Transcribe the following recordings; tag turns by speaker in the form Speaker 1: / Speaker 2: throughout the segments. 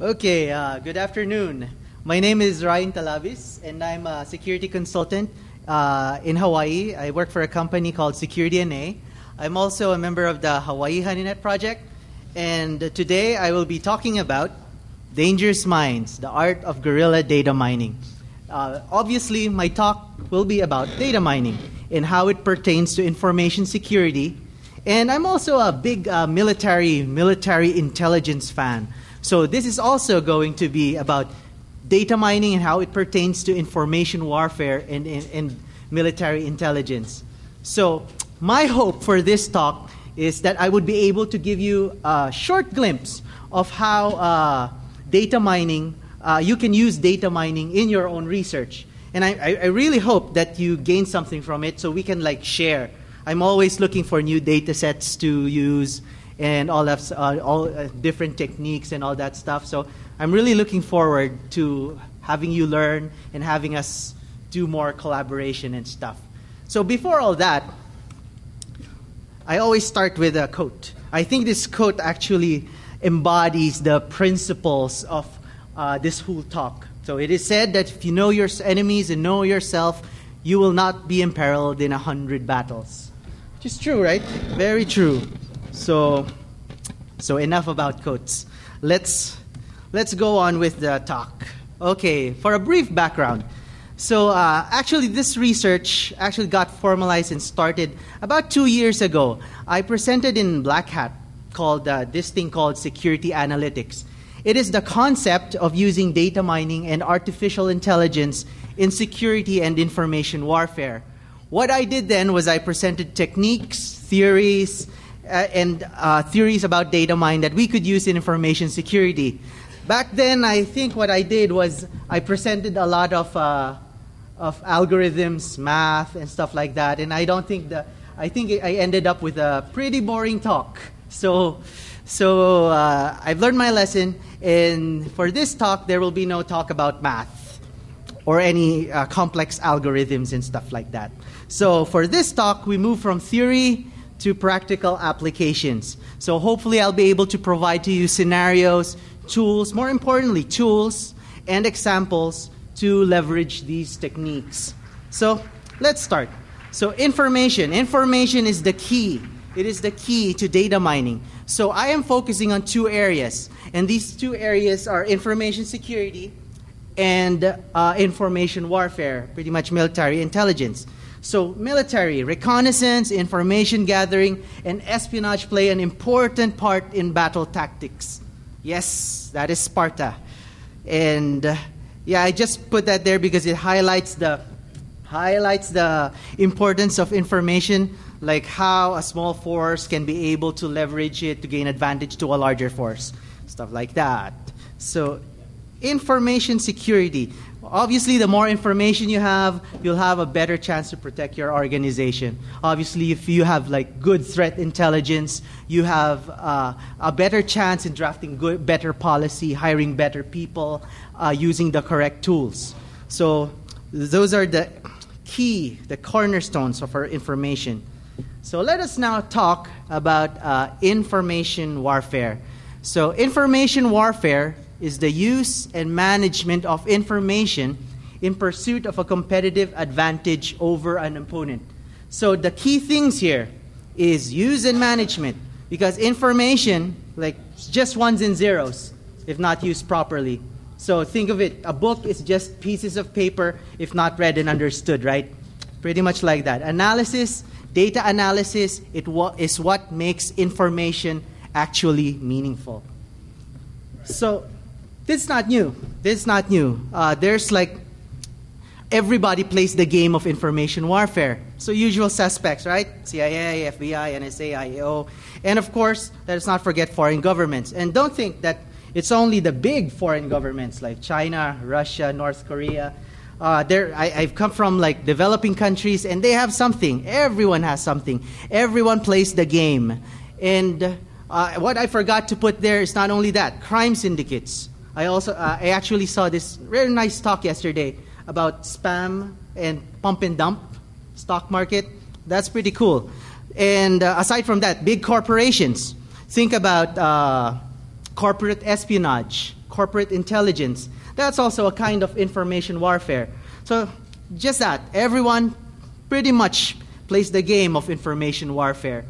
Speaker 1: Okay, good afternoon. My name is Ryan Talabis, and I'm a security consultant in Hawaii. I work for a company called Security NA. I'm also a member of the Hawaii HoneyNet project, and today I will be talking about dangerous mines, the art of guerrilla data mining. Obviously, my talk will be about data mining and how it pertains to information security. And I'm also a big military intelligence fan. So this is also going to be about data mining and how it pertains to information warfare and military intelligence. So my hope for this talk is that I would be able to give you a short glimpse of how data mining, you can use data mining in your own research. And I really hope that you gain something from it so we can share. I'm always looking for new data sets to use and all different techniques and all that stuff. So I'm really looking forward to having you learn and having us do more collaboration and stuff. So before all that, I always start with a quote. I think this quote actually embodies the principles of this whole talk. So it is said that if you know your enemies and know yourself, you will not be imperiled in 100 battles. Which is true, right? Very true. So enough about quotes. Let's go on with the talk. Okay, for a brief background. So actually this research actually got formalized and started about 2 years ago. I presented in Black Hat called this thing called security analytics. It is the concept of using data mining and artificial intelligence in security and information warfare. What I did then was I presented techniques, theories, and theories about data mine that we could use in information security. Back then, I think what I did was I presented a lot of algorithms, math, and stuff like that. And I think I ended up with a pretty boring talk. So I've learned my lesson. And for this talk, there will be no talk about math or any complex algorithms and stuff like that. So for this talk, we move from theory to practical applications. So hopefully I'll be able to provide to you scenarios, tools, more importantly, tools and examples to leverage these techniques. So let's start. So information is the key. It is the key to data mining. So I am focusing on two areas. And these two areas are information security and information warfare, pretty much military intelligence. So military, reconnaissance, information gathering, and espionage play an important part in battle tactics. Yes, that is Sparta. And yeah, I just put that there because it highlights the importance of information, like how a small force can be able to leverage it to gain advantage to a larger force, stuff like that. So information security. Obviously, the more information you have, you'll have a better chance to protect your organization. Obviously, if you have good threat intelligence, you have a better chance in drafting better policy, hiring better people, using the correct tools. So those are the cornerstones of our information. So let us now talk about information warfare. So information warfare is the use and management of information in pursuit of a competitive advantage over an opponent. So the key things here is use and management, because information, just ones and zeros if not used properly. So think of it, a book is just pieces of paper if not read and understood, right? Pretty much like that. Analysis, data analysis, is what makes information actually meaningful. So this is not new. There's everybody plays the game of information warfare. So usual suspects, right? CIA, FBI, NSA, IAO. And of course, let us not forget foreign governments. And don't think that it's only the big foreign governments like China, Russia, North Korea. I've come from developing countries, and they have something. Everyone has something. Everyone plays the game. And what I forgot to put there is not only that, crime syndicates. I actually saw this very nice talk yesterday about spam and pump and dump stock market. That's pretty cool. And aside from that, big corporations. Think about corporate espionage. corporate intelligence. That's also a kind of information warfare. So just that, everyone pretty much plays the game of information warfare.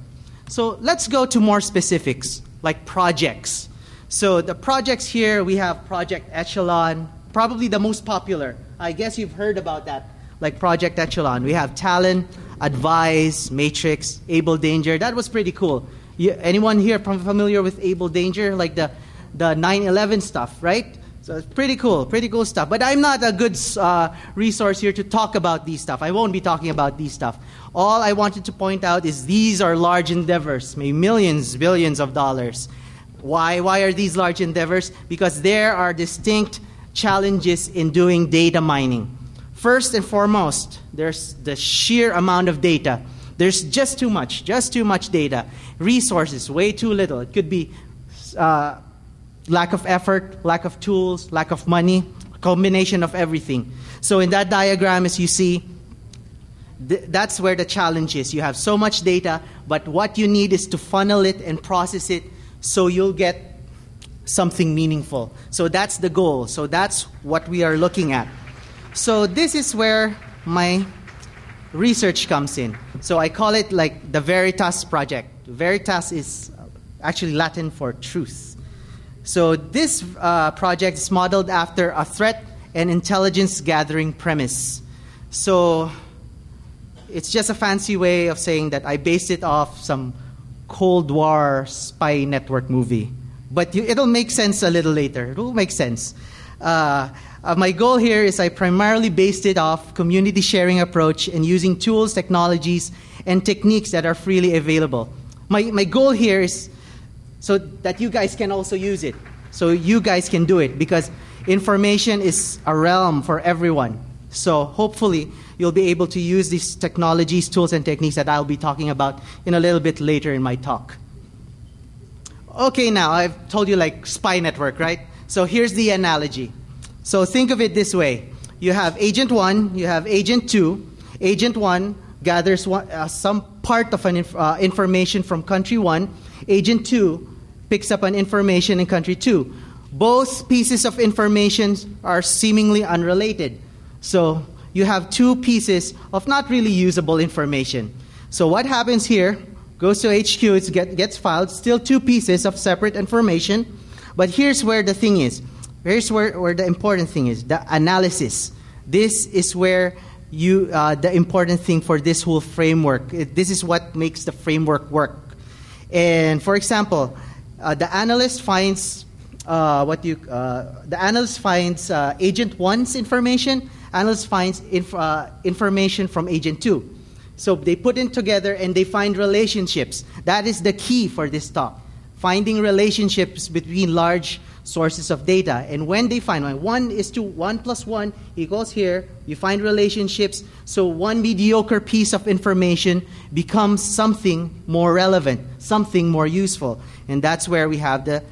Speaker 1: So let's go to more specifics, like projects. So the projects here, we have Project Echelon, probably the most popular. I guess you've heard about that, like Project Echelon. We have Talon, Advise, Matrix, Able Danger. That was pretty cool. Anyone here familiar with Able Danger, like the 9/11 stuff, right? So it's pretty cool stuff. But I'm not a good resource here to talk about these stuff. I won't be talking about these stuff. All I wanted to point out is these are large endeavors, maybe millions, billions of dollars. Why? Why are these large endeavors? Because there are distinct challenges in doing data mining. First and foremost, there's the sheer amount of data. There's just too much data. Resources, way too little. It could be lack of effort, lack of tools, lack of money, a combination of everything. So in that diagram, as you see, that's where the challenge is. You have so much data, but what you need is to funnel it and process it so you'll get something meaningful. So that's the goal. So that's what we are looking at. So this is where my research comes in. So I call it like the Veritas project. Veritas is actually Latin for truth. So this project is modeled after a threat and intelligence gathering premise. So it's just a fancy way of saying that I based it off some Cold War spy network movie. But it'll make sense a little later. It will make sense. My goal here is I primarily based it off community sharing approach and using tools, technologies, and techniques that are freely available. My goal here is so that you guys can also use it. So you guys can do it because information is a realm for everyone. So hopefully you'll be able to use these technologies, tools, and techniques that I'll be talking about in a little bit later in my talk. Okay, now I've told you like spy network, right? So here's the analogy. So think of it this way. You have Agent 1, you have Agent 2. Agent 1 gathers some part of an information from country 1. Agent 2 picks up an information in country 2. Both pieces of information are seemingly unrelated. So you have two pieces of not really usable information. So what happens here, goes to HQ, it gets filed, still two pieces of separate information. But here's where the thing is. Here's where the important thing is, the analysis. This is where the important thing for this whole framework. This is what makes the framework work. And for example, the analyst finds Agent 1's information. Analyst finds information from Agent 2. So they put it together and they find relationships. That is the key for this talk. Finding relationships between large sources of data. And when they find 1 plus 1 equals here, you find relationships. So one mediocre piece of information becomes something more relevant, something more useful. And that's where we have the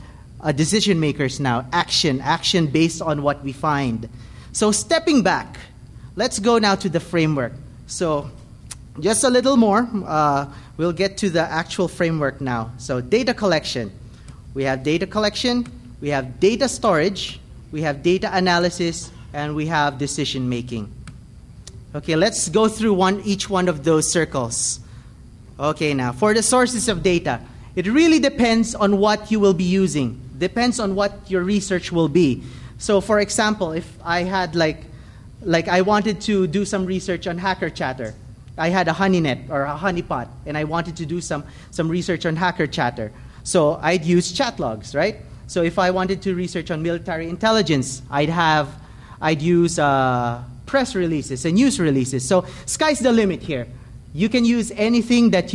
Speaker 1: decision makers now. Action based on what we find. So stepping back, let's go now to the framework. So just a little more. We'll get to the actual framework now. So data collection. We have data collection. We have data storage, we have data analysis, and we have decision making. Okay, let's go through each one of those circles. Okay, now for the sources of data, it really depends on what you will be using. Depends on what your research will be. So for example, if I had like I wanted to do some research on hacker chatter. I had a honeynet or a honeypot, and I wanted to do some research on hacker chatter. So I'd use chat logs, right? So if I wanted to research on military intelligence, I'd use press releases and news releases. So sky's the limit here. You can use anything that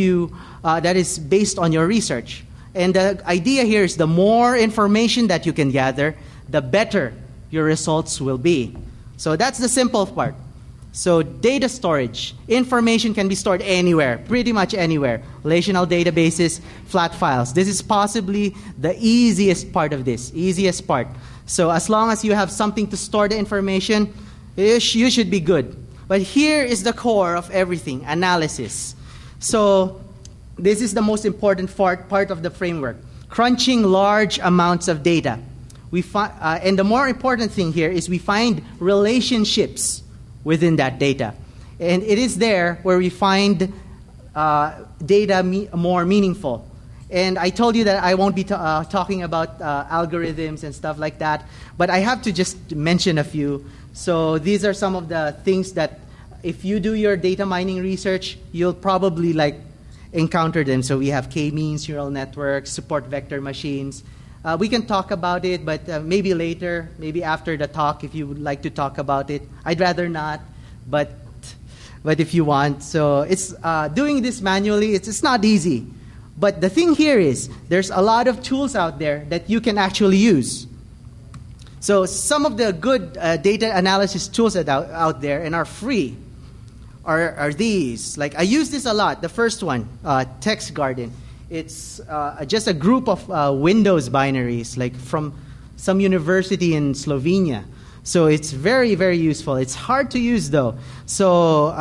Speaker 1: that is based on your research. And the idea here is the more information that you can gather, the better your results will be. So that's the simple part. So data storage. Information can be stored anywhere, pretty much anywhere. Relational databases, flat files. This is possibly the easiest part of this, easiest part. So as long as you have something to store the information, you should be good. But here is the core of everything, analysis. So this is the most important part of the framework. Crunching large amounts of data. And the more important thing here is we find relationships within that data. And it is there where we find data more meaningful. And I told you that I won't be talking about algorithms and stuff like that, but I have to just mention a few. So these are some of the things that if you do your data mining research, you'll probably encounter them. So we have k-means, neural networks, support vector machines. We can talk about it, but maybe later, maybe after the talk, if you would like to talk about it. I'd rather not, but if you want. So it's doing this manually, it's not easy. But the thing here is, there's a lot of tools out there that you can actually use. So some of the good data analysis tools that are out there and are free are these. Like I use this a lot. The first one, Text Garden. It's just a group of Windows binaries, like from some university in Slovenia. So it's very, very useful. It's hard to use though. So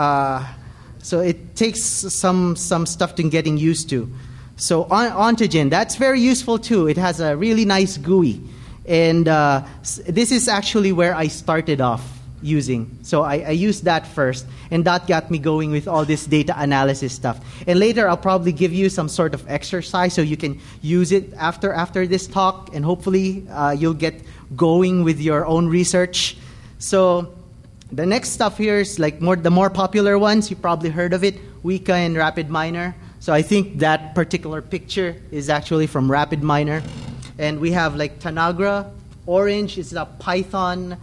Speaker 1: it takes some stuff to getting used to. So Ontogen, that's very useful too. It has a really nice GUI. And this is actually where I started off using. So I used that first, and that got me going with all this data analysis stuff. And later I'll probably give you some sort of exercise so you can use it after this talk, and hopefully you'll get going with your own research. So the next stuff here is the more popular ones. You probably heard of it, Weka and RapidMiner. So I think that particular picture is actually from RapidMiner. And we have Tanagra. Orange is a Python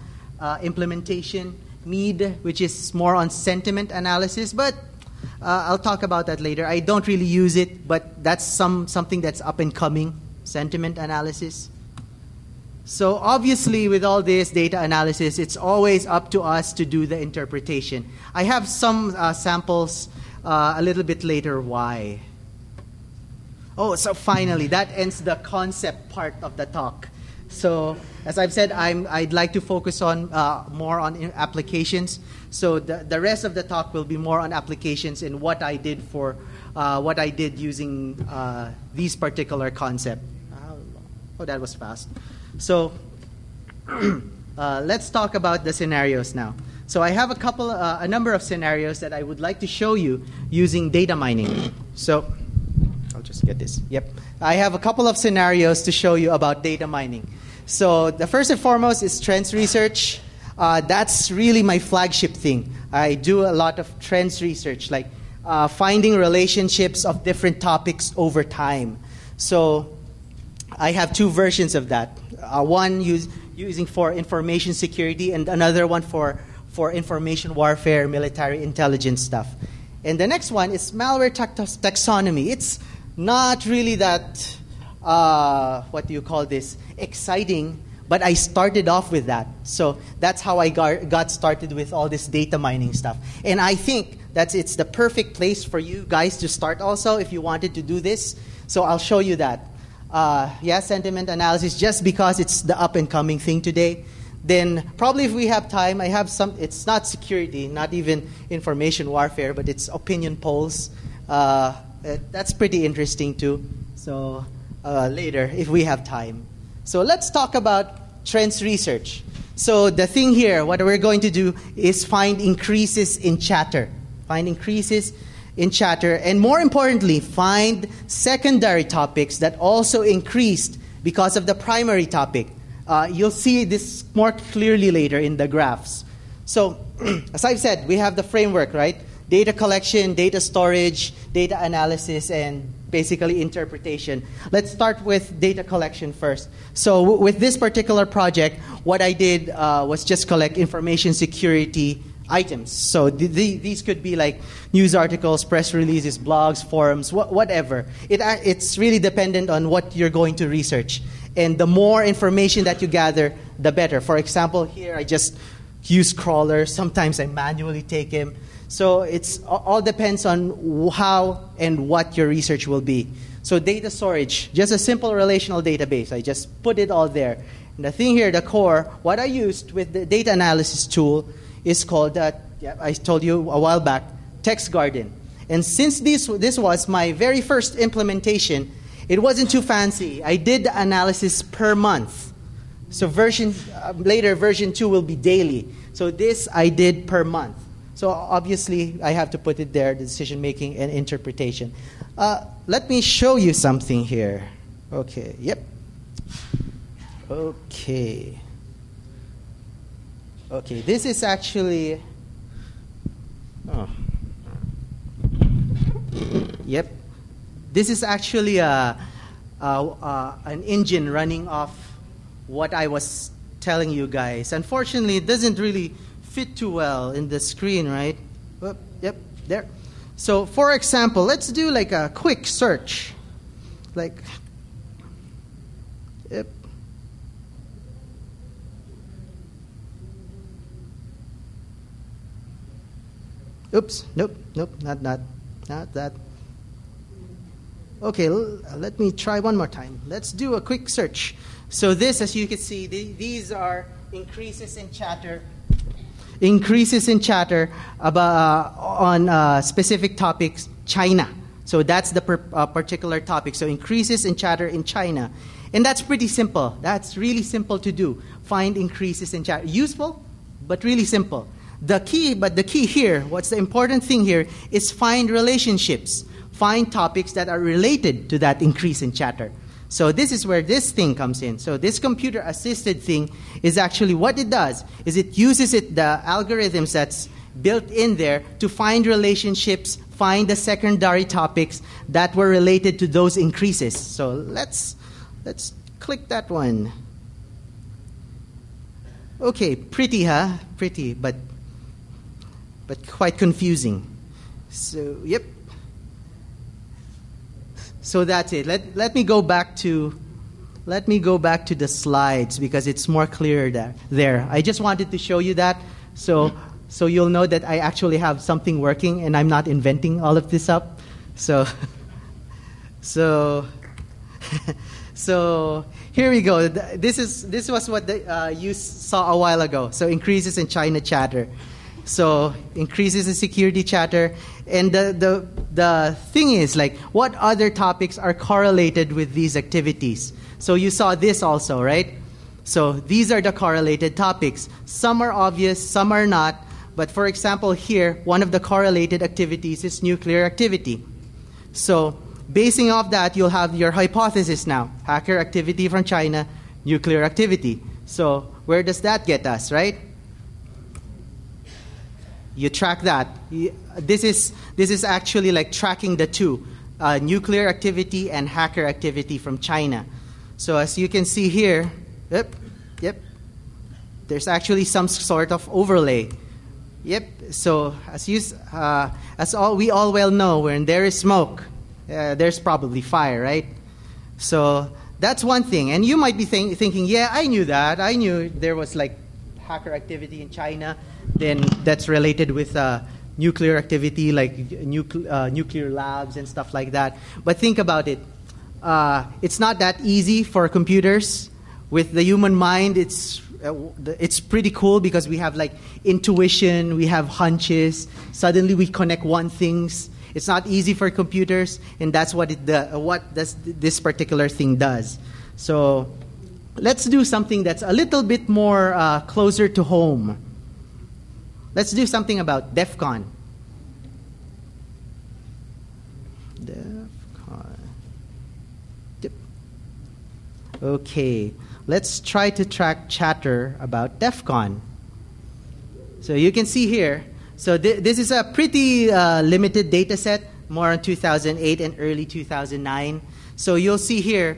Speaker 1: implementation. Mead, which is more on sentiment analysis, but I'll talk about that later. I don't really use it, but that's something that's up and coming, sentiment analysis. So obviously with all this data analysis, it's always up to us to do the interpretation. I have some samples a little bit later. Why? Oh, so finally, that ends the concept part of the talk. So as I've said, I'd like to focus on more on applications. So the rest of the talk will be more on applications and what I did using these particular concept. Oh, that was fast. So let's talk about the scenarios now. So I have a number of scenarios that I would like to show you using data mining. So I'll just get this. Yep. I have a couple of scenarios to show you about data mining. So the first and foremost is trends research. That's really my flagship thing. I do a lot of trends research, like finding relationships of different topics over time. So I have two versions of that. One using for information security, and another one for information warfare, military intelligence stuff. And the next one is malware taxonomy. It's not really that, what do you call this, exciting, but I started off with that. So that's how I got started with all this data mining stuff. And I think it's the perfect place for you guys to start also if you wanted to do this. So I'll show you that. Sentiment analysis, just because it's the up-and-coming thing today. Then probably if we have time, I have some, it's not security, not even information warfare, but it's opinion polls. That's pretty interesting too. So later, if we have time. So let's talk about trends research. So the thing here, what we're going to do is find increases in chatter. Find increases in chatter, and more importantly, find secondary topics that also increased because of the primary topic. You'll see this more clearly later in the graphs. So, as I've said, we have the framework, right? Data collection, data storage, data analysis, and basically interpretation. Let's start with data collection first. So with this particular project, what I did was just collect information security items. So these could be like news articles, press releases, blogs, forums, whatever. It's really dependent on what you're going to research. And the more information that you gather, the better. For example, here I just use crawlers. Sometimes I manually take them. So it's all depends on how and what your research will be. So data storage, just a simple relational database. I just put it all there. And the thing here, the core, what I used with the data analysis tool is called, I told you a while back, Text Garden. And since this was my very first implementation, it wasn't too fancy. I did the analysis per month. So later version 2 will be daily. So this I did per month. So obviously I have to put it there, the decision making and interpretation. Let me show you something here. Okay, yep. Okay. Okay, this is actually... Oh. Yep. This is actually an engine running off what I was telling you guys. Unfortunately, it doesn't really fit too well in the screen, right? Oh, yep, there. So, for example, let's do like a quick search. Like, yep. Oops, nope, not that. Okay, let me try one more time. Let's do a quick search. So this, as you can see, these are increases in chatter. Increases in chatter about, on specific topics, China. So that's the particular topic. So increases in chatter in China. And that's pretty simple. That's really simple to do. Find increases in chatter. Useful, but really simple. The key here, what's the important thing here, is find relationships. Find topics that are related to that increase in chatter. So this is where this thing comes in. So this computer-assisted thing is actually what it does is it uses the algorithms that's built in there to find relationships, find the secondary topics that were related to those increases. So let's click that one. Okay, pretty, huh? Pretty, but quite confusing. So, yep. So that's it. Let me go back to the slides because it's more clear there. I just wanted to show you that so you'll know that I actually have something working and I'm not inventing all of this up. So here we go. This was what you saw a while ago. So increases in China chatter. So increases in security chatter. And the thing is, like, what other topics are correlated with these activities? So you saw this also, right? So these are the correlated topics. Some are obvious, some are not. But for example, here, one of the correlated activities is nuclear activity. So basing off that, you'll have your hypothesis now. Hacker activity from China, nuclear activity. So where does that get us, right? You track that. This is actually like tracking the two, nuclear activity and hacker activity from China. So as you can see here, yep, there's actually some sort of overlay. Yep. So we all well know, when there is smoke, there's probably fire, right? So that's one thing. And you might be thinking, yeah, I knew that. I knew there was like hacker activity in China. Then that's related with nuclear activity, like nuclear labs and stuff like that. But think about it. It's not that easy for computers. With the human mind, it's pretty cool because we have like intuition, we have hunches. Suddenly we connect one things. It's not easy for computers, and that's what this particular thing does. So let's do something that's a little bit more closer to home. Let's do something about DEF CON. Yep. Okay, let's try to track chatter about DEF CON. So you can see here, so this is a pretty limited data set, more on 2008 and early 2009. So you'll see here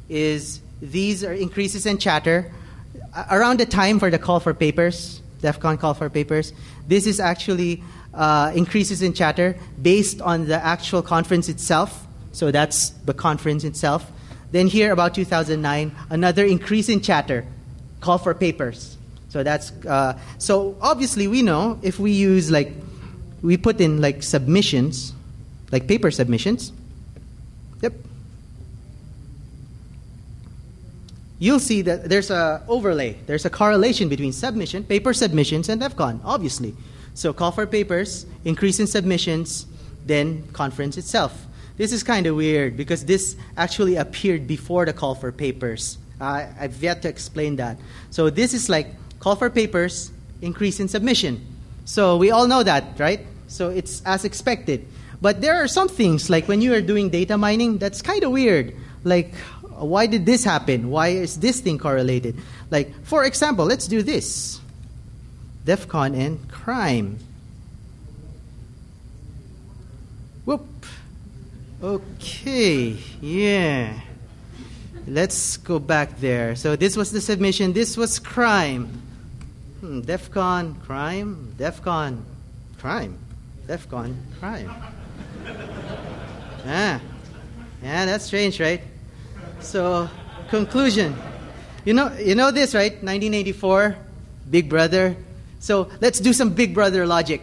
Speaker 1: is these are increases in chatter around the time for the call for papers. DEF CON call for papers. This is actually increases in chatter based on the actual conference itself. So that's the conference itself. Then here, about 2009, another increase in chatter, call for papers. So that's so obviously we know if we use we put in like submissions, like paper submissions. Yep. You'll see that there's a overlay. There's a correlation between paper submissions, and DEF CON, obviously. So call for papers, increase in submissions, then conference itself. This is kind of weird because this actually appeared before the call for papers I've yet to explain that. So this is like call for papers, increase in submission. So we all know that, right? So it's as expected. But there are some things, like when you are doing data mining, that's kind of weird. Like, why did this happen? Why is this thing correlated? Like, for example, let's do this. DEF CON and crime. Whoop. Okay, yeah. Let's go back there. So this was the submission. This was crime. DEF CON, crime, DEF CON, crime, DEF CON, crime. Yeah, that's strange, right? So, conclusion. You know this, right? 1984, Big Brother. So let's do some Big Brother logic.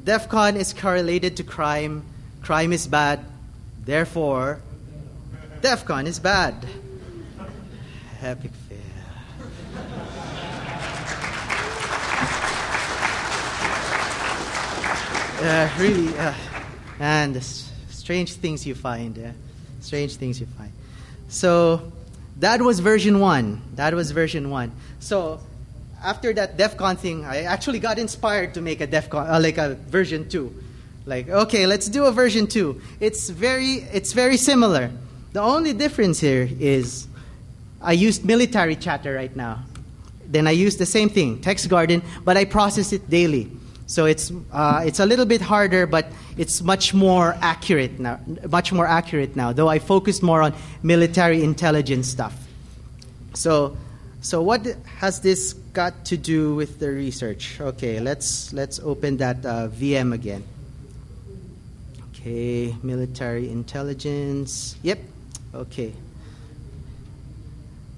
Speaker 1: DEF CON is correlated to crime. Crime is bad. Therefore, DEF CON is bad. Epic fail. Really, and the strange things you find. Strange things you find. So that was version 1. So after that DEF CON thing, I actually got inspired to make a DEF CON, like a version 2. Like, okay, let's do a version 2. It's very similar. The only difference here is I used military chatter right now. Then I used the same thing, text garden, but I process it daily. So it's a little bit harder, but it's much more accurate now. Though I focused more on military intelligence stuff. So what has this got to do with the research? Okay, let's open that VM again. Okay, military intelligence. Yep. Okay.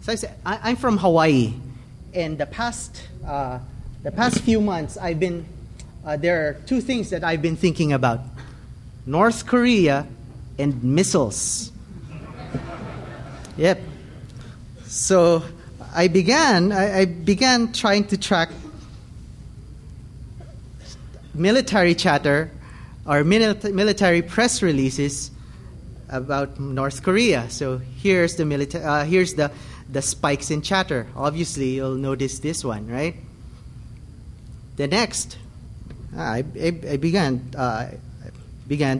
Speaker 1: So I'm from Hawaii, and the past few months I've been. There are two things that I've been thinking about: North Korea and missiles. Yep. So I began trying to track military chatter or military press releases about North Korea. So here's the spikes in chatter. Obviously, you'll notice this one, right? The next. I began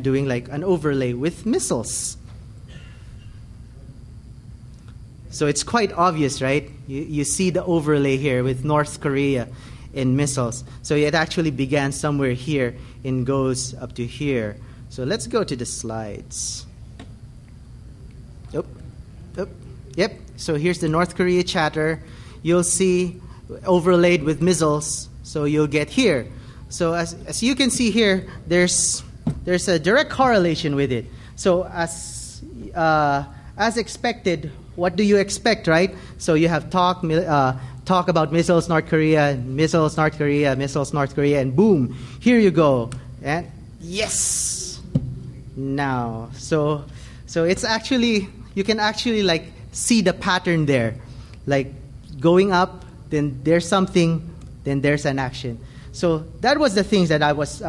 Speaker 1: doing like an overlay with missiles. So it's quite obvious, right? You see the overlay here with North Korea and missiles. So it actually began somewhere here and goes up to here. So let's go to the slides. Yep. So here's the North Korea chatter. You'll see overlaid with missiles. So you'll get here. So as you can see here, there's a direct correlation with it. So as expected, what do you expect, right? So you have talk about missiles, North Korea, missiles, North Korea, missiles, North Korea, and boom, here you go. And yes, now so it's actually, you can actually like see the pattern there, like going up, then there's something, then there's an action. So that was the things that I was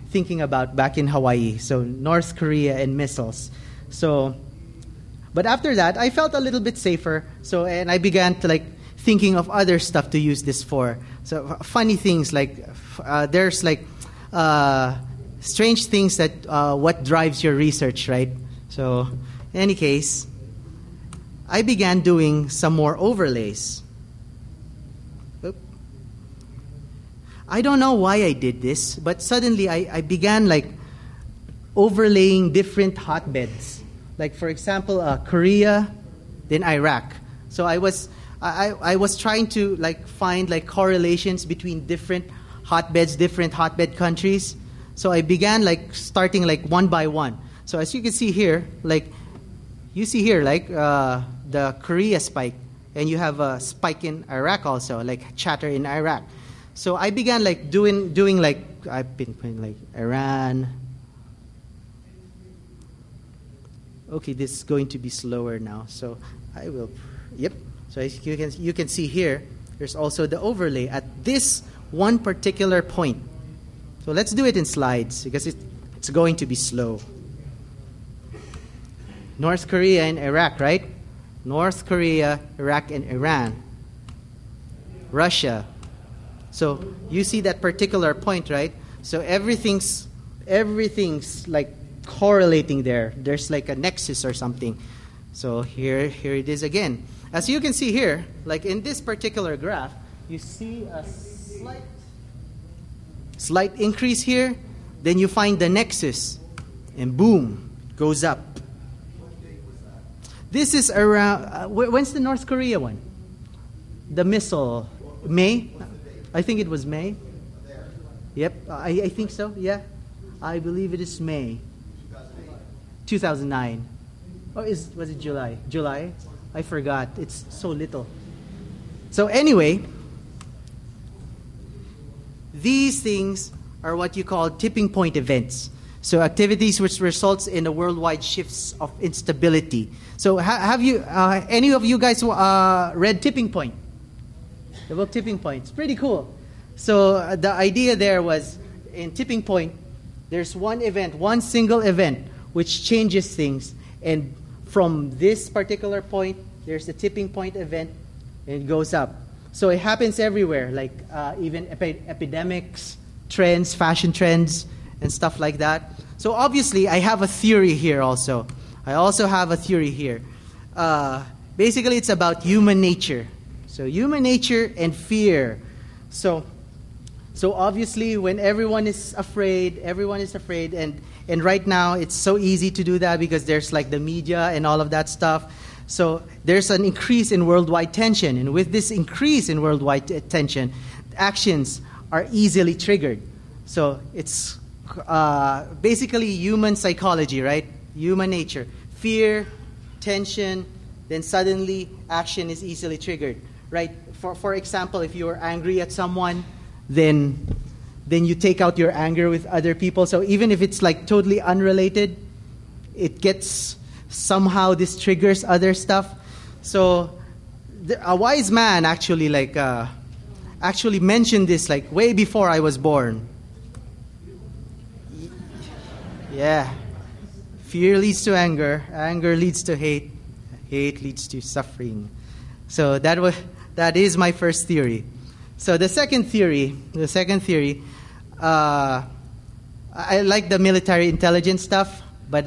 Speaker 1: thinking about back in Hawaii. So North Korea and missiles. So, but after that, I felt a little bit safer. So, and I began to like thinking of other stuff to use this for. So funny things like there's like strange things that what drives your research, right? So, in any case, I began doing some more overlays. I don't know why I did this, but suddenly I began like overlaying different hotbeds. Like for example, Korea, then Iraq. So I was trying to like find like correlations between different hotbed countries. So I began like starting like one by one. So as you can see here, like you see here like the Korea spike, and you have a spike in Iraq also, like chatter in Iraq. So I began like doing like I've been putting like Iran. Okay, this is going to be slower now. So I will. Yep. So as you can see here, there's also the overlay at this one particular point. So let's do it in slides because it's going to be slow. North Korea and Iraq, right? North Korea, Iraq, and Iran. Russia. So you see that particular point, right? So everything's like correlating there. There's like a nexus or something. So here it is again. As you can see here, like in this particular graph, you see a slight increase here. Then you find the nexus, and boom, goes up. This is around, when's the North Korea one? The missile, May? I think it was May. Yep, I think so, yeah. I believe it is May. 2009. Or was it July? July? I forgot, it's so little. So anyway, these things are what you call tipping point events. So activities which results in a worldwide shifts of instability. So have you, any of you guys read Tipping Point? The book Tipping Point. It's pretty cool. So the idea there was, in Tipping Point, there's one event, one single event, which changes things. And from this particular point, there's a tipping point event, and it goes up. So it happens everywhere, like even epidemics, trends, fashion trends, and stuff like that. So obviously, I have a theory here also. I also have a theory here. Basically, it's about human nature. So human nature and fear. So obviously, when everyone is afraid, and right now it's so easy to do that because there's like the media and all of that stuff. So there's an increase in worldwide tension, and with this increase in worldwide tension, actions are easily triggered. So it's basically human psychology, right? Human nature. Fear, tension, then suddenly action is easily triggered, right? For example, if you are angry at someone, then you take out your anger with other people. So even if it's like totally unrelated, it gets somehow this triggers other stuff. So a wise man actually mentioned this like way before I was born. Yeah. Fear leads to anger. Anger leads to hate. Hate leads to suffering. So that is my first theory. So the second theory, I like the military intelligence stuff, but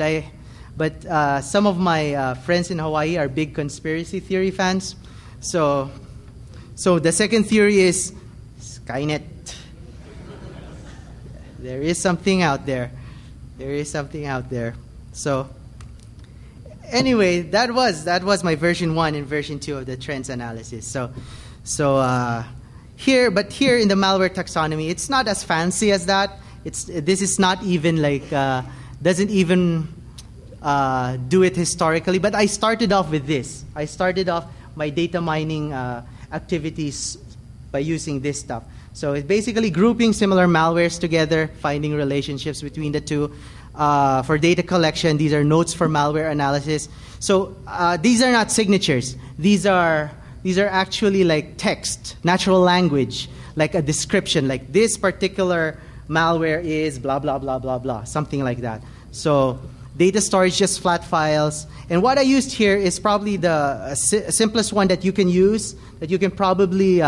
Speaker 1: some of my friends in Hawaii are big conspiracy theory fans. So the second theory is Skynet. There is something out there. So anyway, that was my version 1 and version 2 of the trends analysis. So here in the malware taxonomy, it's not as fancy as that. This is not even like doesn't even do it historically. But I started off with this. I started off my data mining activities by using this stuff. So it's basically grouping similar malwares together, finding relationships between the two. For data collection, these are notes for malware analysis. So these are not signatures. These are actually like text, natural language, like a description, like this particular malware is blah, blah, blah, blah, blah, something like that. So data storage, just flat files. And what I used here is probably the simplest one that you can use, that you can probably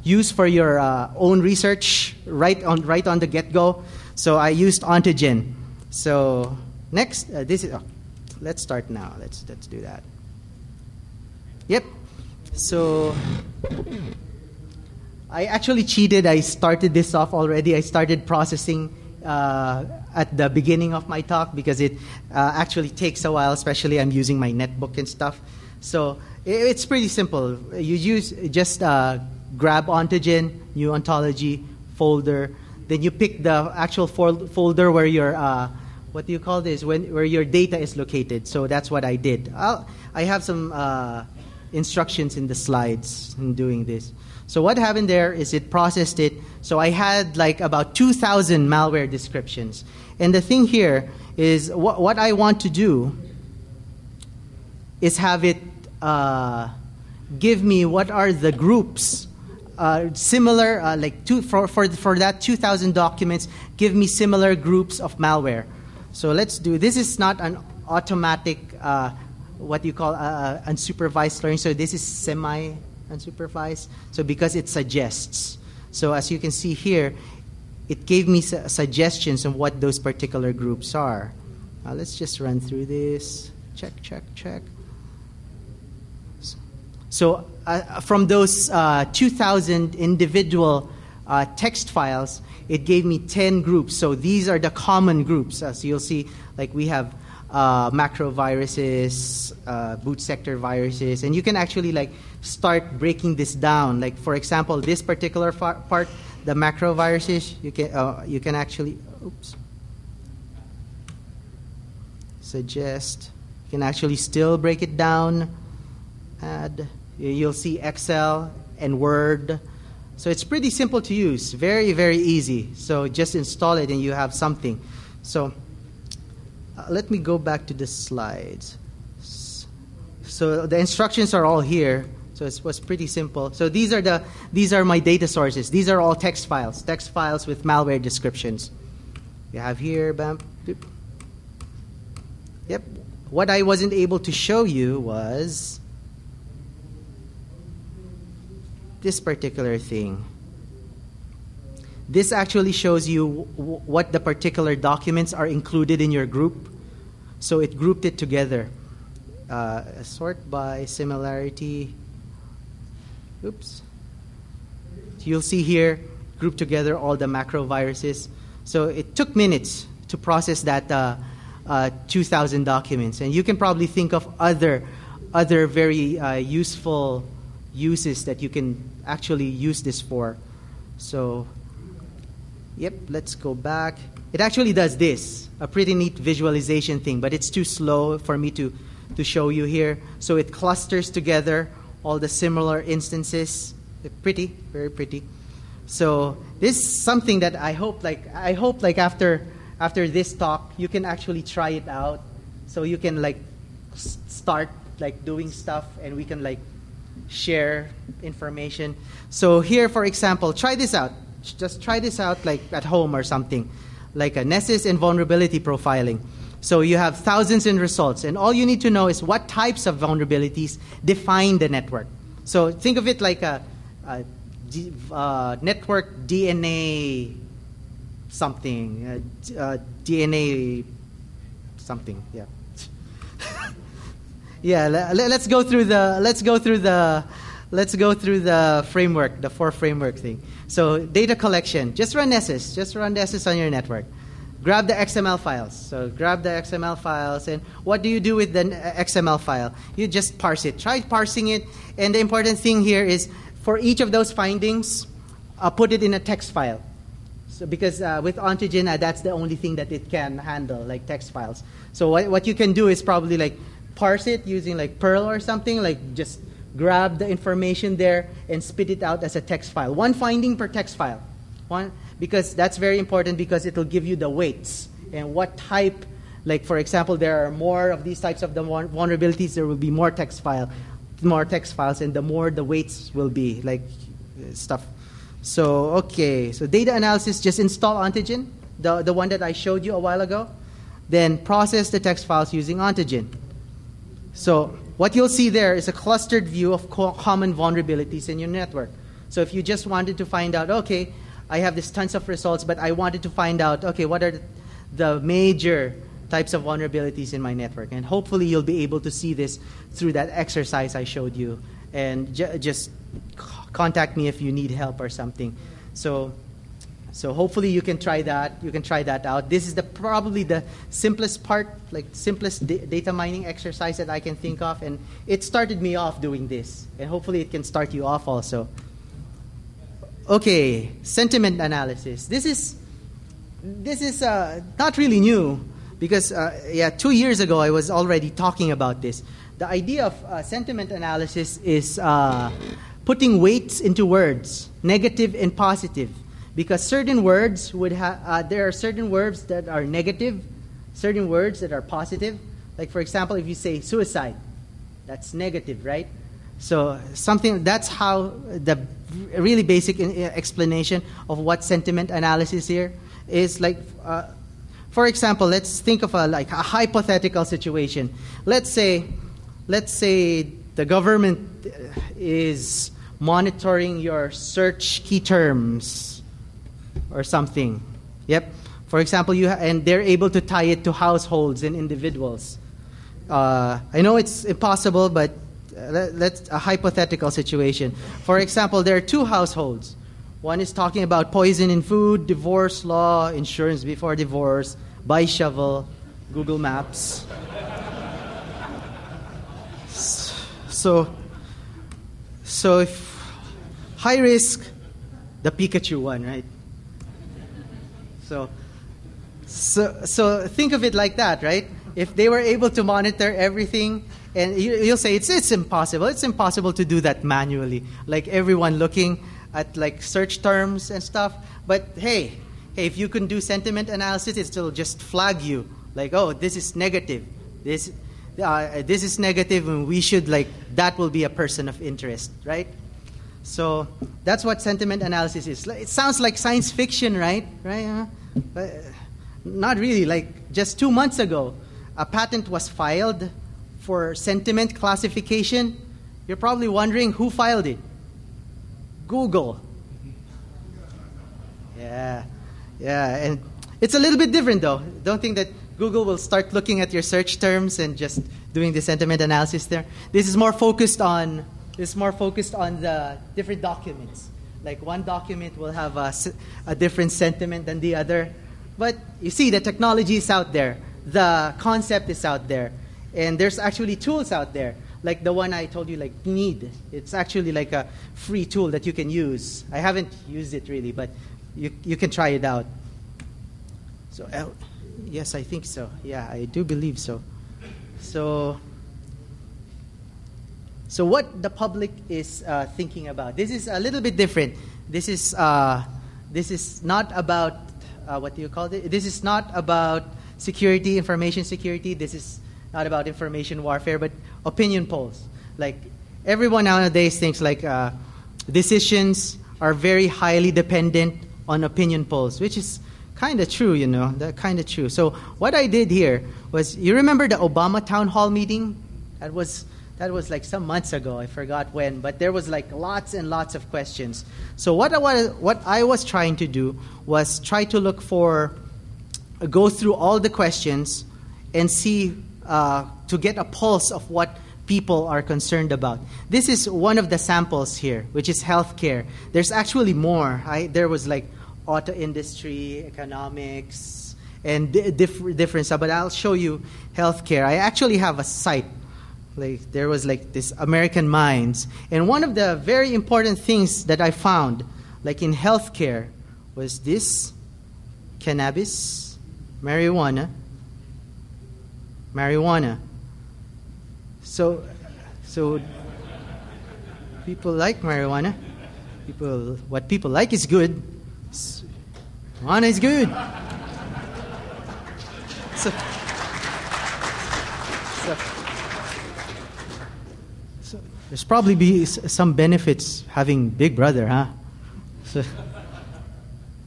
Speaker 1: use for your own research right on the get-go. So I used Ontogen. So next, let's start now. Let's do that. Yep. So I actually cheated. I started this off already. I started processing at the beginning of my talk because it actually takes a while, especially I'm using my netbook and stuff. So it's pretty simple. You just grab Ontogen, new ontology, folder, then you pick the actual folder where your what do you call this? Where your data is located. So that's what I did. I have some instructions in the slides in doing this. So what happened there is it processed it. So I had like about 2,000 malware descriptions. And the thing here is what I want to do is have it give me what are the groups similar, for that 2,000 documents, give me similar groups of malware. So let's do, this is not an automatic what you call unsupervised learning. So this is semi-unsupervised. So because it suggests. So as you can see here, it gave me suggestions of what those particular groups are. Let's just run through this. Check. So from those 2,000 individual text files, it gave me 10 groups. So these are the common groups. So you'll see, like we have macro viruses, boot sector viruses, and you can actually like start breaking this down. Like for example, this particular part, the macro viruses, you can actually, suggest. You can actually still break it down. Add. You'll see Excel and Word. So it's pretty simple to use. Very, very easy. So just install it and you have something. So let me go back to the slides. So the instructions are all here. So it was pretty simple. So these are my data sources. These are all text files with malware descriptions. You have here, bam. Yep. What I wasn't able to show you was this particular thing. This actually shows you what the particular documents are included in your group. So it grouped it together. Sort by similarity. You'll see here, group together all the macro viruses. So it took minutes to process that 2,000 documents. And you can probably think of other very useful uses that you can actually use this for. So, yep, let's go back. It actually does this, a pretty neat visualization thing, but it's too slow for me to show you here. So it clusters together all the similar instances. Pretty, very pretty. So this is something that I hope after this talk, you can actually try it out. So you can like start like doing stuff, and we can like share information. So here, for example, try this out. Just try this out like at home or something, like a Nessus and vulnerability profiling. So you have thousands in results, and all you need to know is what types of vulnerabilities define the network. So think of it like a network DNA something, DNA something. Yeah. Yeah. Let's go through the framework, the 4 framework thing. So data collection. Just run Nessus. Just run Nessus on your network. Grab the XML files. So grab the XML files, and what do you do with the XML file? You just parse it. Try parsing it, and the important thing here is for each of those findings, put it in a text file. So because with Antigen, that's the only thing that it can handle, like text files. So what you can do is probably like parse it using like Perl or something, like just grab the information there and spit it out as a text file. 1 finding per text file. Because that's very important, because it will give you the weights and what type. Like for example, there are more of these types of the vulnerabilities, there will be more text files, and the more the weights will be, like stuff. So okay, so data analysis, just install Antigen, the one that I showed you a while ago. Then process the text files using Antigen. So what you'll see there is a clustered view of common vulnerabilities in your network. So if you just wanted to find out, okay, I have this tons of results, but I wanted to find out, okay, what are the major types of vulnerabilities in my network? And hopefully you'll be able to see this through that exercise I showed you. And just contact me if you need help or something. So hopefully you can try that. You can try that out. This is probably the simplest part, like simplest data mining exercise that I can think of. And it started me off doing this. And hopefully it can start you off also. Okay, sentiment analysis. This is not really new, because 2 years ago I was already talking about this. The idea of sentiment analysis is putting weights into words, negative and positive, because certain words would have. There are certain words that are negative, certain words that are positive. Like for example, if you say suicide, that's negative, right? So that's how the really basic explanation of what sentiment analysis here is. Like, for example, let's think of a hypothetical situation. Let's say let's say the government is monitoring your search key terms or something. Yep. For example, and they're able to tie it to households and individuals. I know it's impossible, but let's a hypothetical situation. For example, there are two households. One is talking about poison in food, divorce law, insurance before divorce, buy shovel, Google Maps. So if high risk, the Pikachu one, right? So think of it like that, right? If they were able to monitor everything, and you'll say it's impossible. It's impossible to do that manually, like everyone looking at like search terms and stuff. But hey, if you can do sentiment analysis, it will just flag you like, oh, this is negative. This is negative, and we should that will be a person of interest, right? So that's what sentiment analysis is. It sounds like science fiction, right? But not really. Like just 2 months ago, a patent was filed for sentiment classification. You're probably wondering who filed it. Google. Yeah, and it's a little bit different though. Don't think that Google will start looking at your search terms and just doing the sentiment analysis there. This is more focused on the different documents. Like one document will have a different sentiment than the other. But you see, the technology is out there. The concept is out there. And there's actually tools out there. Like the one I told you, like Need. It's actually like a free tool that you can use. I haven't used it really, but you can try it out. So, yes, I think so. Yeah, I do believe so. So what the public is thinking about. This is a little bit different. This is not about what do you call it? This is not about security, information security. This is not about information warfare, but opinion polls. Like everyone nowadays thinks decisions are very highly dependent on opinion polls, which is kind of true, That kind of true. So what I did here was, you remember the Obama town hall meeting? That was like some months ago. I forgot when, but there was like lots and lots of questions. So what I was trying to do was try to go through all the questions and see to get a pulse of what people are concerned about. This is one of the samples here, which is healthcare. There's actually more. There was like auto industry, economics, and different stuff. But I'll show you healthcare. I actually have a site. Like there was like this American Minds, and one of the very important things that I found, like in healthcare, was this cannabis, marijuana. So people like marijuana. What people like is good. Marijuana is good. So there's probably be some benefits having Big Brother, huh?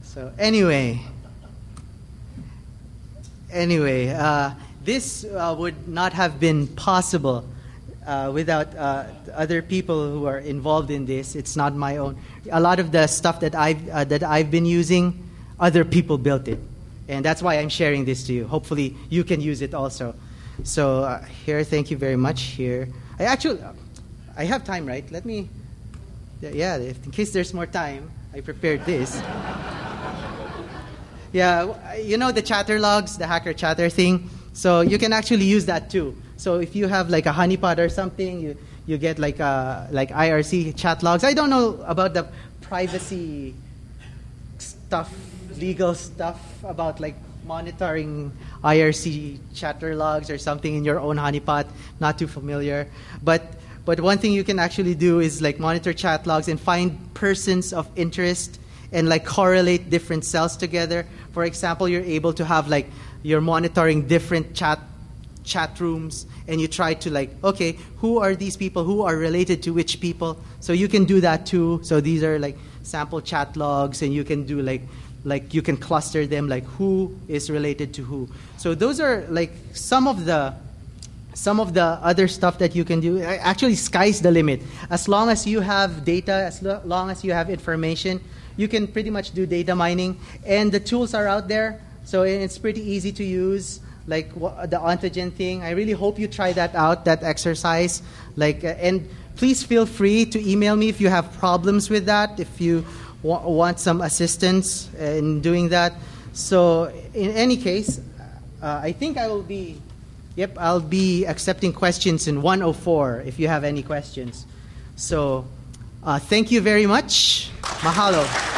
Speaker 1: So anyway, this would not have been possible without other people who are involved in this. It's not my own. A lot of the stuff that I've been using, other people built it, and that's why I'm sharing this to you. Hopefully, you can use it also. So here, thank you very much. Here, I have time, right? Let me. Yeah, in case there's more time, I prepared this. Yeah, the chatter logs, the hacker chatter thing. So you can actually use that too. So if you have like a honeypot or something, you get like IRC chat logs. I don't know about the privacy stuff, legal stuff about like monitoring IRC chatter logs or something in your own honeypot. Not too familiar, but one thing you can actually do is like monitor chat logs and find persons of interest and like correlate different cells together. For example, you're able to have like you're monitoring different chat rooms, and you try to like, okay, who are these people? Who are related to which people? So you can do that too. So these are like sample chat logs, and you can do like you can cluster them, like who is related to who. So those are like some of the some of the other stuff that you can do, actually sky's the limit. As long as you have data, as long as you have information, you can pretty much do data mining. And the tools are out there, so it's pretty easy to use, like the ontogen thing. I really hope you try that out, that exercise. And please feel free to email me if you have problems with that, if you want some assistance in doing that. So in any case, I think I will be, I'll be accepting questions in 104 if you have any questions. So thank you very much. Mahalo.